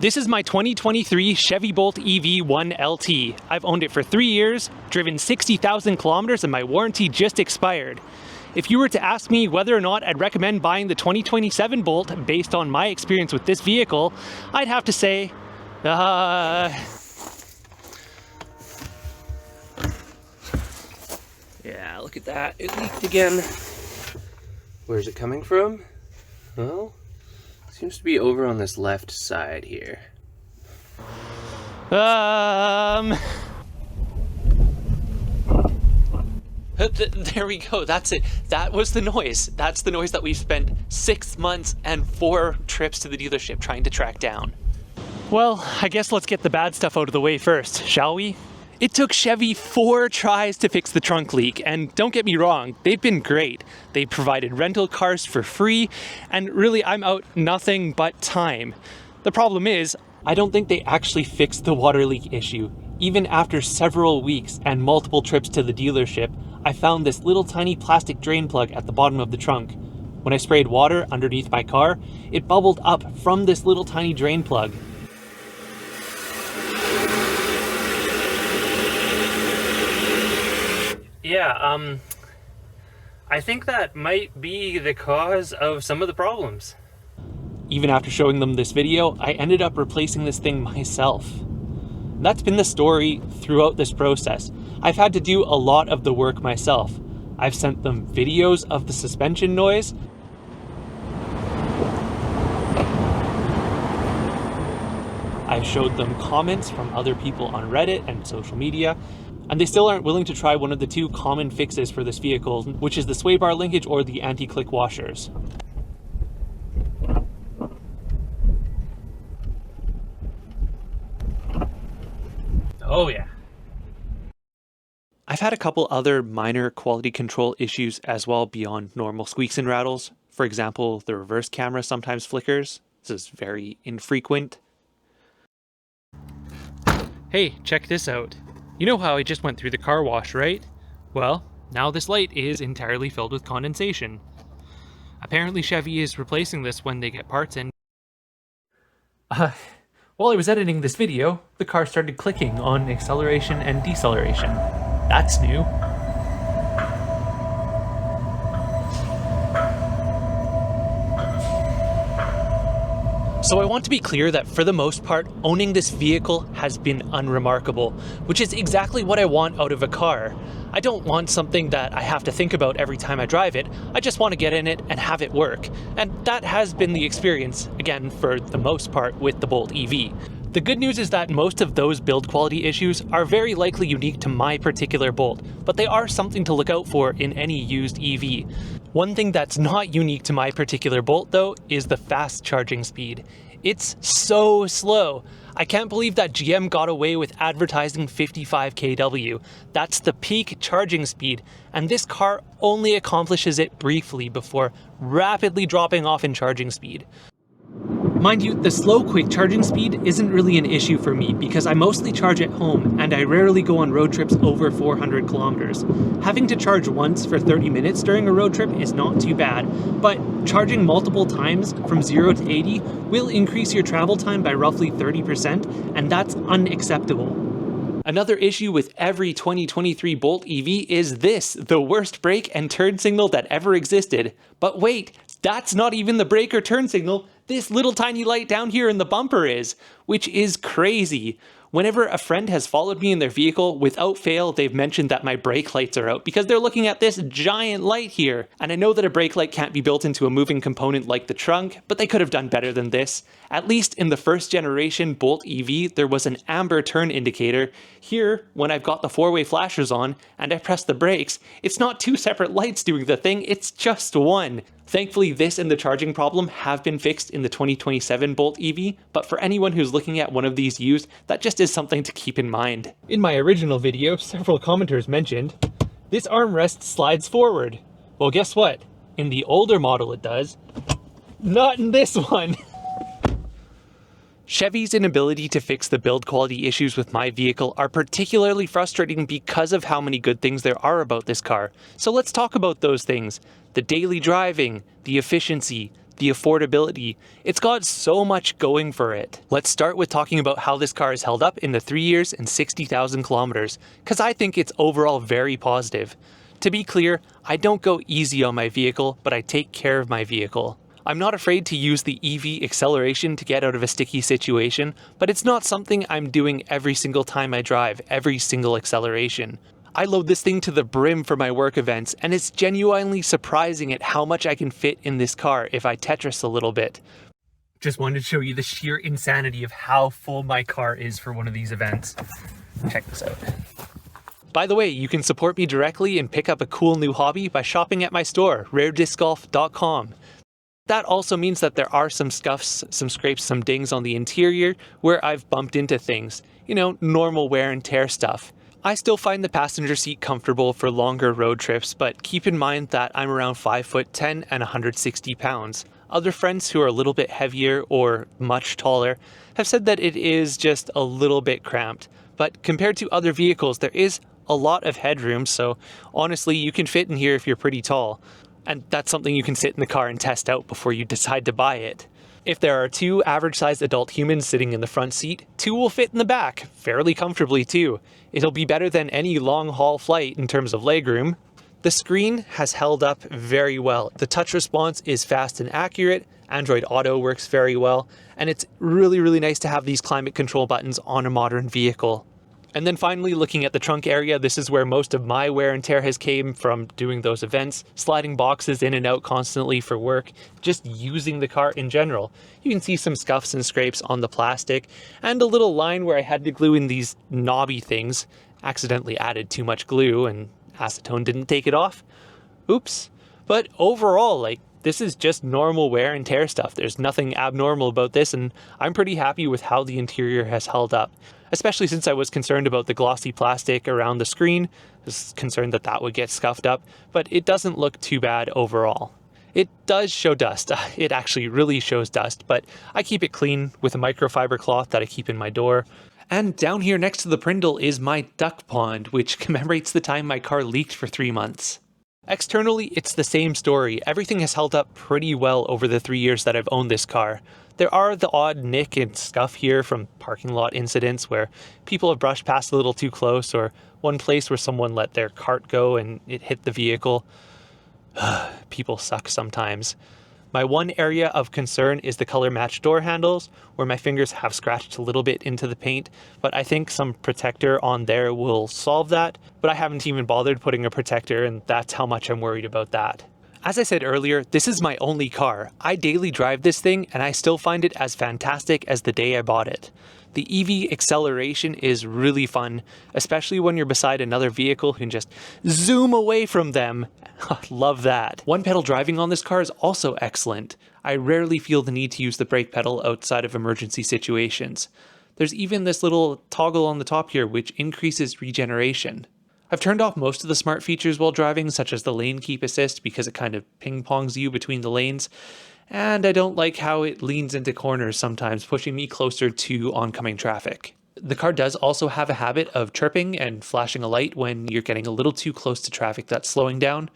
This is my 2023 Chevy Bolt EV 1 LT. I've owned it for 3 years, driven 60,000 kilometers, and my warranty just expired. If you were to ask me whether or not I'd recommend buying the 2027 Bolt based on my experience with this vehicle, I'd have to say, yeah, look at that, it leaked again. Where's it coming from? Well, seems to be over on this left side here. There we go, that's it. That was the noise. That's the noise that we've spent 6 months and 4 trips to the dealership trying to track down. Well, I guess let's get the bad stuff out of the way first, shall we? It took Chevy 4 tries to fix the trunk leak, and don't get me wrong, they've been great. They provided rental cars for free, and really I'm out nothing but time. The problem is, I don't think they actually fixed the water leak issue. Even after several weeks and multiple trips to the dealership, I found this little tiny plastic drain plug at the bottom of the trunk. When I sprayed water underneath my car, it bubbled up from this little tiny drain plug. Yeah, I think that might be the cause of some of the problems. Even after showing them this video, I ended up replacing this thing myself. That's been the story throughout this process. I've had to do a lot of the work myself. I've sent them videos of the suspension noise. I've showed them comments from other people on Reddit and social media. And they still aren't willing to try one of the 2 common fixes for this vehicle, which is the sway bar linkage or the anti-click washers. Oh yeah. I've had a couple other minor quality control issues as well beyond normal squeaks and rattles. For example, the reverse camera sometimes flickers. This is very infrequent. Hey, check this out. You know how I just went through the car wash, right? Well, now this light is entirely filled with condensation. Apparently Chevy is replacing this when they get parts in. While I was editing this video, the car started clicking on acceleration and deceleration. That's new. So I want to be clear that for the most part, owning this vehicle has been unremarkable, which is exactly what I want out of a car. I don't want something that I have to think about every time I drive it. I just want to get in it and have it work. And that has been the experience, again, for the most part with the Bolt EV. The good news is that most of those build quality issues are very likely unique to my particular Bolt, but they are something to look out for in any used EV. One thing that's not unique to my particular Bolt though is the fast charging speed. It's so slow. I can't believe that GM got away with advertising 55 kW. That's the peak charging speed, and this car only accomplishes it briefly before rapidly dropping off in charging speed. Mind you, the slow quick charging speed isn't really an issue for me because I mostly charge at home and I rarely go on road trips over 400 kilometers. Having to charge once for 30 minutes during a road trip is not too bad, but charging multiple times from 0 to 80 will increase your travel time by roughly 30%, and that's unacceptable. Another issue with every 2023 Bolt EV is this, the worst brake and turn signal that ever existed. But wait, that's not even the brake or turn signal. This little tiny light down here in the bumper is, which is crazy. Whenever a friend has followed me in their vehicle, without fail, they've mentioned that my brake lights are out because they're looking at this giant light here. And I know that a brake light can't be built into a moving component like the trunk, but they could have done better than this. At least in the first generation Bolt EV, there was an amber turn indicator. Here, when I've got the 4-way flashers on and I press the brakes, it's not 2 separate lights doing the thing, it's just one. Thankfully, this and the charging problem have been fixed in the 2027 Bolt EV, but for anyone who's looking at one of these used, that just is something to keep in mind. In my original video, several commenters mentioned, this armrest slides forward. Well, guess what? In the older model it does. Not in this one! Chevy's inability to fix the build quality issues with my vehicle are particularly frustrating because of how many good things there are about this car. So let's talk about those things. The daily driving, the efficiency, the affordability. It's got so much going for it. Let's start with talking about how this car is held up in the 3 years and 60,000 kilometers, because I think it's overall very positive. To be clear, I don't go easy on my vehicle, but I take care of my vehicle. I'm not afraid to use the EV acceleration to get out of a sticky situation, but it's not something I'm doing every single time I drive, every single acceleration. I load this thing to the brim for my work events, and it's genuinely surprising at how much I can fit in this car if I Tetris a little bit. Just wanted to show you the sheer insanity of how full my car is for one of these events. Check this out. By the way, you can support me directly and pick up a cool new hobby by shopping at my store, rarediscgolf.com. That also means that there are some scuffs, some scrapes, some dings on the interior where I've bumped into things. You know, normal wear and tear stuff. I still find the passenger seat comfortable for longer road trips, but keep in mind that I'm around 5'10" and 160 pounds. Other friends who are a little bit heavier or much taller have said that it is just a little bit cramped. But compared to other vehicles, there is a lot of headroom, so honestly, you can fit in here if you're pretty tall. And that's something you can sit in the car and test out before you decide to buy it. If there are 2 average-sized adult humans sitting in the front seat, 2 will fit in the back, fairly comfortably too. It'll be better than any long-haul flight in terms of legroom. The screen has held up very well. The touch response is fast and accurate, Android Auto works very well, and it's really nice to have these climate control buttons on a modern vehicle. And then finally, looking at the trunk area, this is where most of my wear and tear has came from doing those events, sliding boxes in and out constantly for work, just using the car in general. You can see some scuffs and scrapes on the plastic, and a little line where I had to glue in these knobby things. Accidentally added too much glue and acetone didn't take it off. Oops. But overall, this is just normal wear and tear stuff. There's nothing abnormal about this, and I'm pretty happy with how the interior has held up. Especially since I was concerned about the glossy plastic around the screen. I was concerned that that would get scuffed up, but it doesn't look too bad overall. It does show dust. It actually really shows dust, but I keep it clean with a microfiber cloth that I keep in my door. And down here next to the Prindle is my duck pond, which commemorates the time my car leaked for 3 months. Externally, it's the same story. Everything has held up pretty well over the 3 years that I've owned this car. There are the odd nick and scuff here from parking lot incidents where people have brushed past a little too close, or one place where someone let their cart go and it hit the vehicle. People suck sometimes. My one area of concern is the color matched door handles, where my fingers have scratched a little bit into the paint, but I think some protector on there will solve that, but I haven't even bothered putting a protector, and that's how much I'm worried about that. As I said earlier, this is my only car. I daily drive this thing, and I still find it as fantastic as the day I bought it. The EV acceleration is really fun, especially when you're beside another vehicle who can just zoom away from them. Love that. One pedal driving on this car is also excellent. I rarely feel the need to use the brake pedal outside of emergency situations. There's even this little toggle on the top here which increases regeneration. I've turned off most of the smart features while driving, such as the lane keep assist, because it kind of ping-pongs you between the lanes. And I don't like how it leans into corners sometimes, pushing me closer to oncoming traffic. The car does also have a habit of chirping and flashing a light when you're getting a little too close to traffic that's slowing down.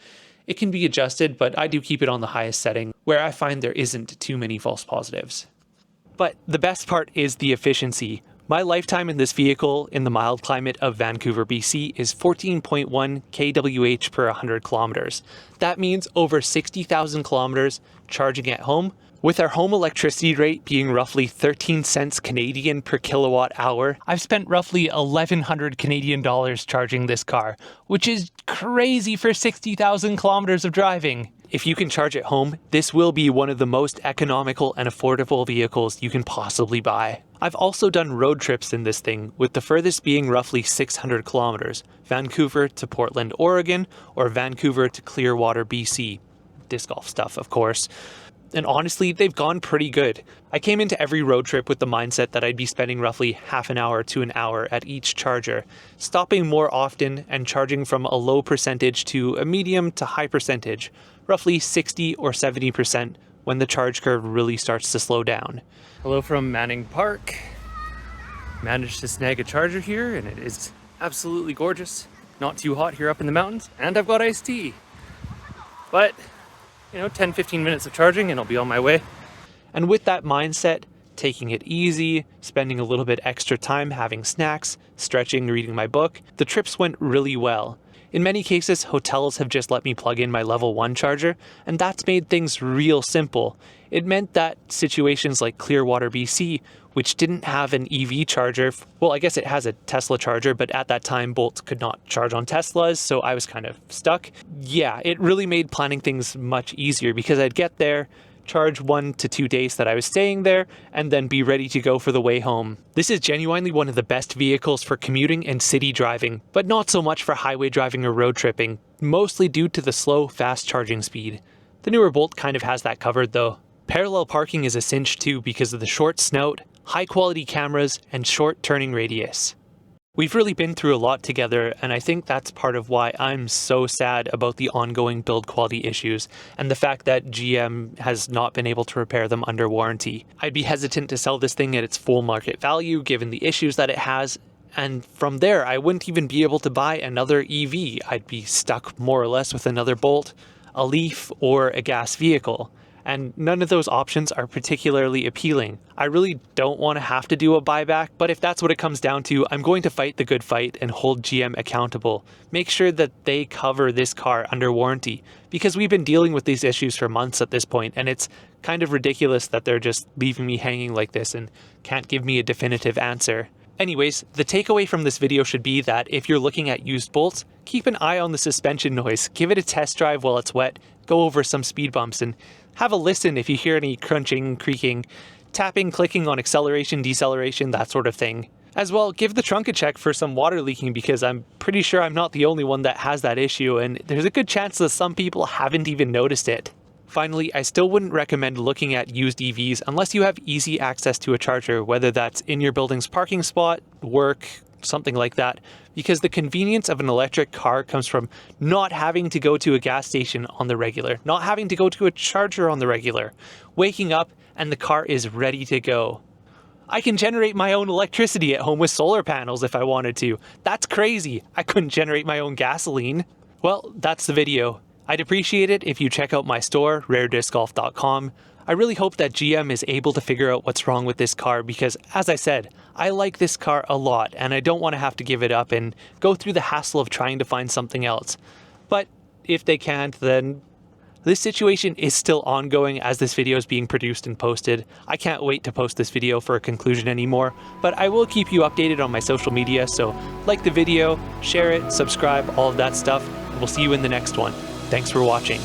It can be adjusted, but I do keep it on the highest setting, where I find there isn't too many false positives. But the best part is the efficiency. My lifetime in this vehicle in the mild climate of Vancouver, BC is 14.1 kWh per 100 kilometers. That means over 60,000 kilometers charging at home, with our home electricity rate being roughly 13 cents Canadian per kilowatt hour. I've spent roughly 1,100 Canadian dollars charging this car, which is crazy for 60,000 kilometers of driving. If you can charge at home, this will be one of the most economical and affordable vehicles you can possibly buy. I've also done road trips in this thing, with the furthest being roughly 600 kilometers, Vancouver to Portland, Oregon, or Vancouver to Clearwater, BC. Disc golf stuff, of course. And honestly, they've gone pretty good. I came into every road trip with the mindset that I'd be spending roughly half an hour to an hour at each charger, stopping more often and charging from a low percentage to a medium to high percentage, roughly 60 or 70% when the charge curve really starts to slow down. Hello from Manning Park. Managed to snag a charger here, and it is absolutely gorgeous. Not too hot here up in the mountains, and I've got iced tea. But 10-15 minutes of charging and I'll be on my way. And with that mindset, taking it easy, spending a little bit extra time having snacks, stretching, reading my book, the trips went really well. In many cases, hotels have just let me plug in my level 1 charger, and that's made things real simple. It meant that situations like Clearwater, BC, which didn't have an EV charger, well, I guess it has a Tesla charger, but at that time, Bolt could not charge on Teslas, so I was kind of stuck. Yeah, it really made planning things much easier because I'd get there, charge 1 to 2 days that I was staying there, and then be ready to go for the way home. This is genuinely one of the best vehicles for commuting and city driving, but not so much for highway driving or road tripping, mostly due to the slow, fast charging speed. The newer Bolt kind of has that covered though. Parallel parking is a cinch too because of the short snout, high quality cameras, and short turning radius. We've really been through a lot together, and I think that's part of why I'm so sad about the ongoing build quality issues and the fact that GM has not been able to repair them under warranty. I'd be hesitant to sell this thing at its full market value given the issues that it has, and from there I wouldn't even be able to buy another EV. I'd be stuck more or less with another Bolt, a Leaf, or a gas vehicle. And none of those options are particularly appealing. I really don't want to have to do a buyback, but if that's what it comes down to, I'm going to fight the good fight and hold GM accountable. Make sure that they cover this car under warranty, because we've been dealing with these issues for months at this point, and it's kind of ridiculous that they're just leaving me hanging like this and can't give me a definitive answer. Anyways, the takeaway from this video should be that if you're looking at used Bolts, keep an eye on the suspension noise, give it a test drive while it's wet, go over some speed bumps, and have a listen if you hear any crunching, creaking, tapping, clicking on acceleration, deceleration, that sort of thing. As well, give the trunk a check for some water leaking because I'm pretty sure I'm not the only one that has that issue, and there's a good chance that some people haven't even noticed it. Finally, I still wouldn't recommend looking at used EVs unless you have easy access to a charger, whether that's in your building's parking spot, work, something like that, because the convenience of an electric car comes from not having to go to a gas station on the regular, not having to go to a charger on the regular, waking up and the car is ready to go. I can generate my own electricity at home with solar panels if I wanted to. That's crazy. I couldn't generate my own gasoline. Well, that's the video. I'd appreciate it if you check out my store, rarediscgolf.com. I really hope that GM is able to figure out what's wrong with this car because, as I said, I like this car a lot and I don't want to have to give it up and go through the hassle of trying to find something else. But if they can't, then this situation is still ongoing as this video is being produced and posted. I can't wait to post this video for a conclusion anymore, but I will keep you updated on my social media, so like the video, share it, subscribe, all of that stuff, and we'll see you in the next one. Thanks for watching.